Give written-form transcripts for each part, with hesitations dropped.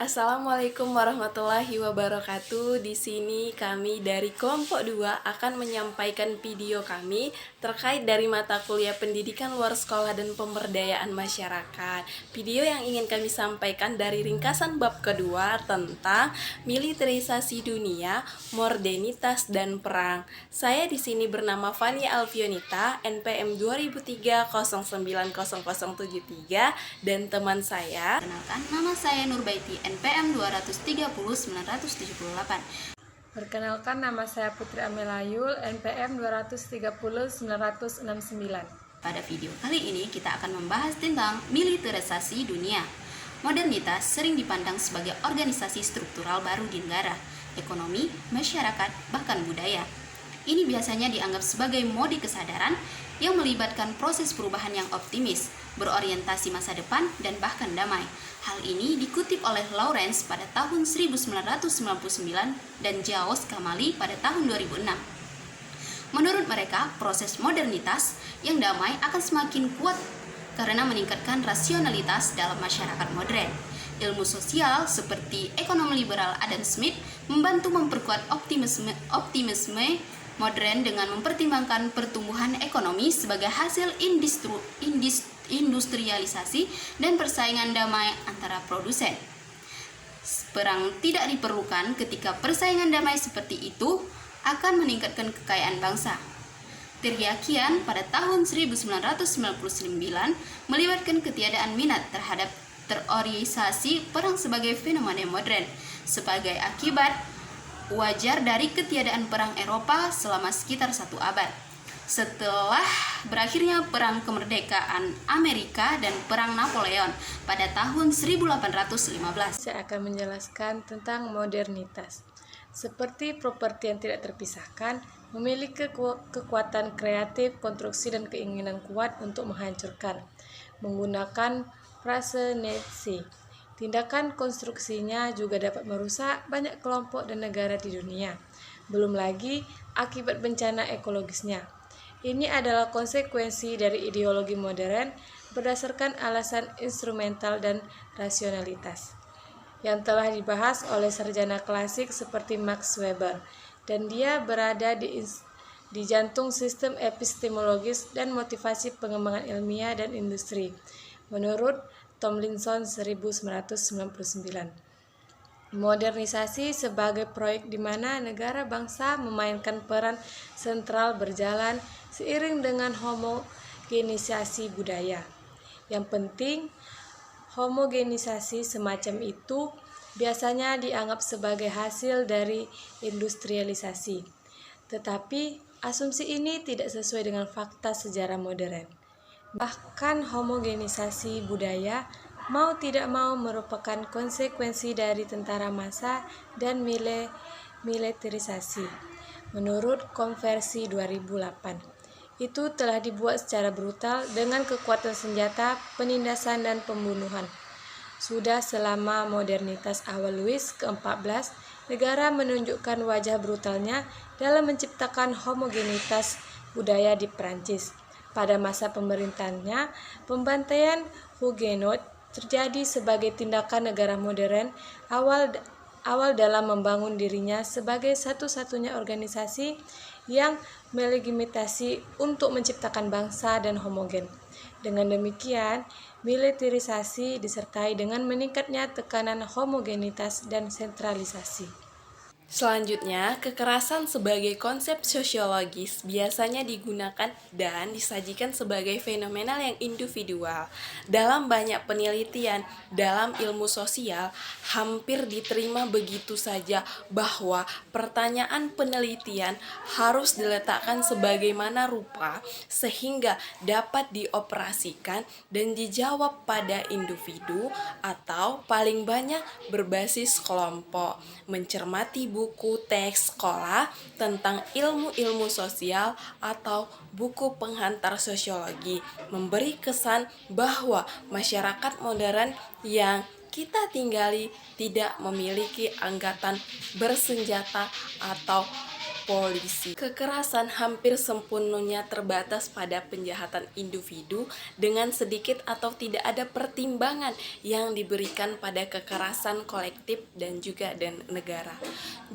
Assalamualaikum warahmatullahi wabarakatuh. Di sini kami dari kelompok 2 akan menyampaikan video kami terkait dari mata kuliah pendidikan luar sekolah dan pemberdayaan masyarakat. Video yang ingin kami sampaikan dari ringkasan bab kedua tentang militerisasi dunia, modernitas dan perang. Saya di sini bernama Fani Alfionita, NPM 2003090073, dan teman saya. Perkenalkan, nama saya Nurbaiti, NPM 230-978. Perkenalkan, nama saya Putri Amelayul, NPM 230-969. Pada video kali ini kita akan membahas tentang militerisasi dunia. Modernitas sering dipandang sebagai organisasi struktural baru di negara, ekonomi, masyarakat, bahkan budaya. Ini biasanya dianggap sebagai mode kesadaran yang melibatkan proses perubahan yang optimis, berorientasi masa depan, dan bahkan damai. Hal ini dikutip oleh Lawrence pada tahun 1999 dan Jaos Kamali pada tahun 2006. Menurut mereka, proses modernitas yang damai akan semakin kuat karena meningkatkan rasionalitas dalam masyarakat modern. Ilmu sosial seperti ekonomi liberal Adam Smith membantu memperkuat optimisme modern dengan mempertimbangkan pertumbuhan ekonomi sebagai hasil industrialisasi dan persaingan damai antara produsen. Perang tidak diperlukan ketika persaingan damai seperti itu akan meningkatkan kekayaan bangsa. Tiryakian pada tahun 1999 melibatkan ketiadaan minat terhadap terorientasi perang sebagai fenomena modern sebagai akibat wajar dari ketiadaan perang Eropa selama sekitar 1 abad. Setelah berakhirnya perang kemerdekaan Amerika dan perang Napoleon pada tahun 1815. Saya akan menjelaskan tentang modernitas. Seperti properti yang tidak terpisahkan, memiliki kekuatan kreatif, konstruksi, dan keinginan kuat untuk menghancurkan. Menggunakan frase Nietzsche, tindakan konstruksinya juga dapat merusak banyak kelompok dan negara di dunia. Belum lagi akibat bencana ekologisnya. Ini adalah konsekuensi dari ideologi modern berdasarkan alasan instrumental dan rasionalitas yang telah dibahas oleh sarjana klasik seperti Max Weber, dan dia berada di jantung sistem epistemologis dan motivasi pengembangan ilmiah dan industri, menurut Tomlinson 1999. Modernisasi sebagai proyek di mana negara bangsa memainkan peran sentral berjalan seiring dengan homogenisasi budaya. Yang penting, homogenisasi semacam itu biasanya dianggap sebagai hasil dari industrialisasi. Tetapi asumsi ini tidak sesuai dengan fakta sejarah modern. Bahkan homogenisasi budaya mau tidak mau merupakan konsekuensi dari tentara massa dan militerisasi. Menurut Konversi 2008, itu telah dibuat secara brutal dengan kekuatan senjata, penindasan, dan pembunuhan. Sudah selama modernitas awal Louis ke-14, negara menunjukkan wajah brutalnya dalam menciptakan homogenitas budaya di Prancis. Pada masa pemerintahannya, pembantaian Huguenot terjadi sebagai tindakan negara modern awal dalam membangun dirinya sebagai satu-satunya organisasi yang melegitimasi untuk menciptakan bangsa dan homogen. Dengan demikian, militerisasi disertai dengan meningkatnya tekanan homogenitas dan sentralisasi. Selanjutnya, kekerasan sebagai konsep sosiologis biasanya digunakan dan disajikan sebagai fenomena yang individual. Dalam banyak penelitian dalam ilmu sosial, hampir diterima begitu saja bahwa pertanyaan penelitian harus diletakkan sebagaimana rupa sehingga dapat dioperasikan dan dijawab pada individu atau paling banyak berbasis kelompok. Mencermati buku teks sekolah tentang ilmu-ilmu sosial atau buku penghantar sosiologi memberi kesan bahwa masyarakat modern yang kita tinggali tidak memiliki angkatan bersenjata atau polisi. Kekerasan hampir sepenuhnya terbatas pada penjahatan individu dengan sedikit atau tidak ada pertimbangan yang diberikan pada kekerasan kolektif dan juga negara.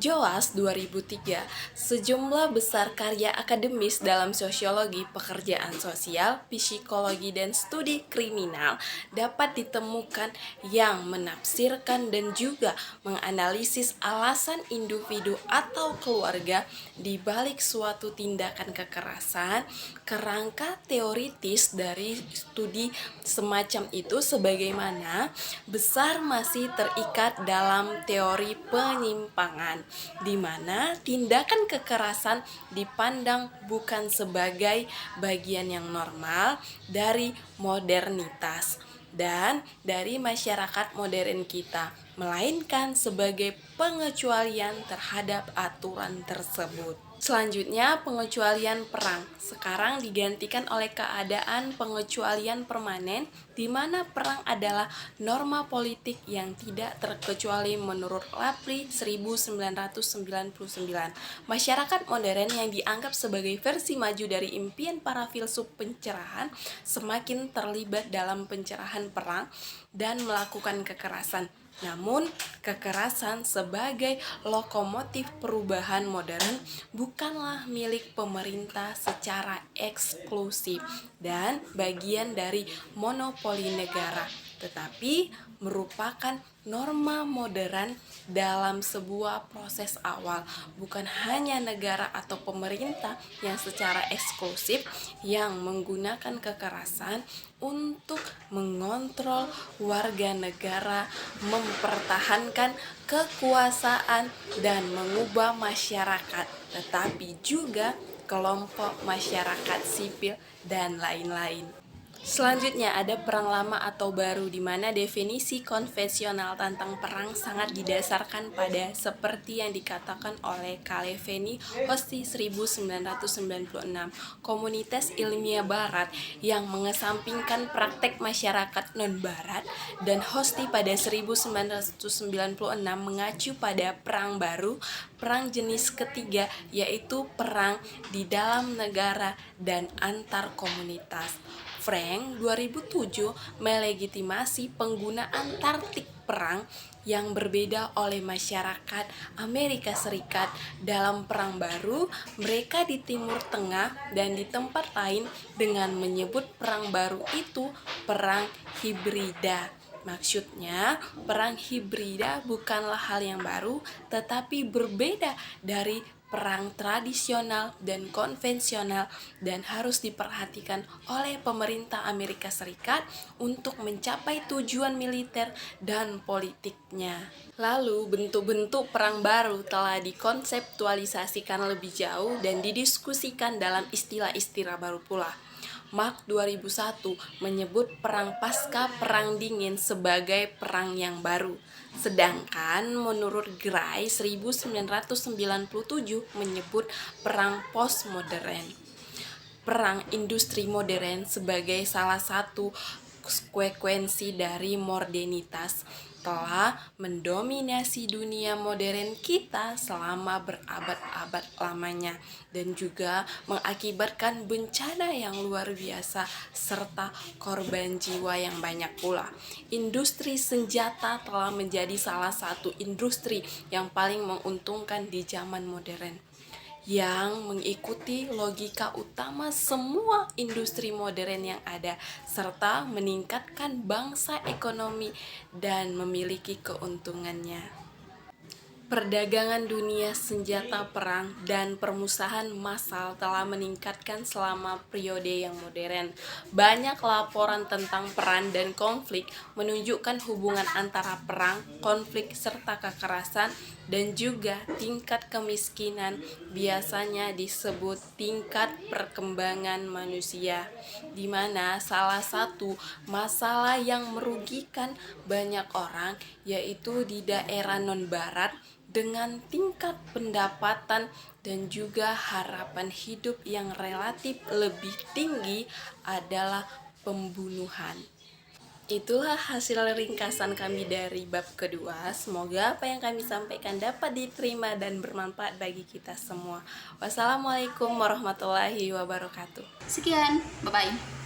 Joas 2003, sejumlah besar karya akademis dalam sosiologi, pekerjaan sosial, psikologi, dan studi kriminal dapat ditemukan yang menafsirkan dan juga menganalisis alasan individu atau keluarga di balik suatu tindakan kekerasan. Kerangka teoritis dari studi semacam itu sebagaimana besar masih terikat dalam teori penyimpangan, di mana tindakan kekerasan dipandang bukan sebagai bagian yang normal dari modernitas dan dari masyarakat modern kita, melainkan sebagai pengecualian terhadap aturan tersebut. Selanjutnya, pengecualian perang sekarang digantikan oleh keadaan pengecualian permanen, di mana perang adalah norma politik yang tidak terkecuali menurut Lapri 1999. Masyarakat modern yang dianggap sebagai versi maju dari impian para filsuf pencerahan semakin terlibat dalam pencerahan perang dan melakukan kekerasan. Namun, kekerasan sebagai lokomotif perubahan modern bukanlah milik pemerintah secara eksklusif dan bagian dari monopoli negara, tetapi merupakan norma modern dalam sebuah proses awal. Bukan hanya negara atau pemerintah yang secara eksklusif yang menggunakan kekerasan untuk mengontrol warga negara, mempertahankan kekuasaan dan mengubah masyarakat, tetapi juga kelompok masyarakat sipil dan lain-lain. Selanjutnya ada perang lama atau baru, di mana definisi konvensional tentang perang sangat didasarkan pada seperti yang dikatakan oleh Calveni Hosti 1996, komunitas ilmiah barat yang mengesampingkan praktek masyarakat non-barat, dan Hosti pada 1996 mengacu pada perang baru, perang jenis ketiga, yaitu perang di dalam negara dan antar komunitas. Frank 2007 melegitimasi penggunaan taktik perang yang berbeda oleh masyarakat Amerika Serikat dalam perang baru mereka di Timur Tengah dan di tempat lain dengan menyebut perang baru itu perang hibrida. Maksudnya, perang hibrida bukanlah hal yang baru, tetapi berbeda dari perang tradisional dan konvensional dan harus diperhatikan oleh pemerintah Amerika Serikat untuk mencapai tujuan militer dan politiknya. Lalu, bentuk-bentuk perang baru telah dikonseptualisasikan lebih jauh dan didiskusikan dalam istilah-istilah baru pula. Mark 2001 menyebut perang pasca Perang Dingin sebagai perang yang baru. Sedangkan menurut Gray 1997 menyebut perang postmodern, perang industri modern sebagai salah satu konsekuensi dari modernitas telah mendominasi dunia modern kita selama berabad-abad lamanya dan juga mengakibatkan bencana yang luar biasa serta korban jiwa yang banyak pula. Industri senjata telah menjadi salah satu industri yang paling menguntungkan di zaman modern, yang mengikuti logika utama semua industri modern yang ada, serta meningkatkan bangsa ekonomi dan memiliki keuntungannya. Perdagangan dunia senjata perang dan permusuhan massal telah meningkatkan selama periode yang modern. Banyak laporan tentang perang dan konflik menunjukkan hubungan antara perang, konflik, serta kekerasan dan juga tingkat kemiskinan, biasanya disebut tingkat perkembangan manusia, di mana salah satu masalah yang merugikan banyak orang yaitu di daerah non-barat dengan tingkat pendapatan dan juga harapan hidup yang relatif lebih tinggi adalah pembunuhan. Itulah hasil ringkasan kami dari bab kedua. Semoga apa yang kami sampaikan dapat diterima dan bermanfaat bagi kita semua. Wassalamualaikum warahmatullahi wabarakatuh. Sekian, bye-bye.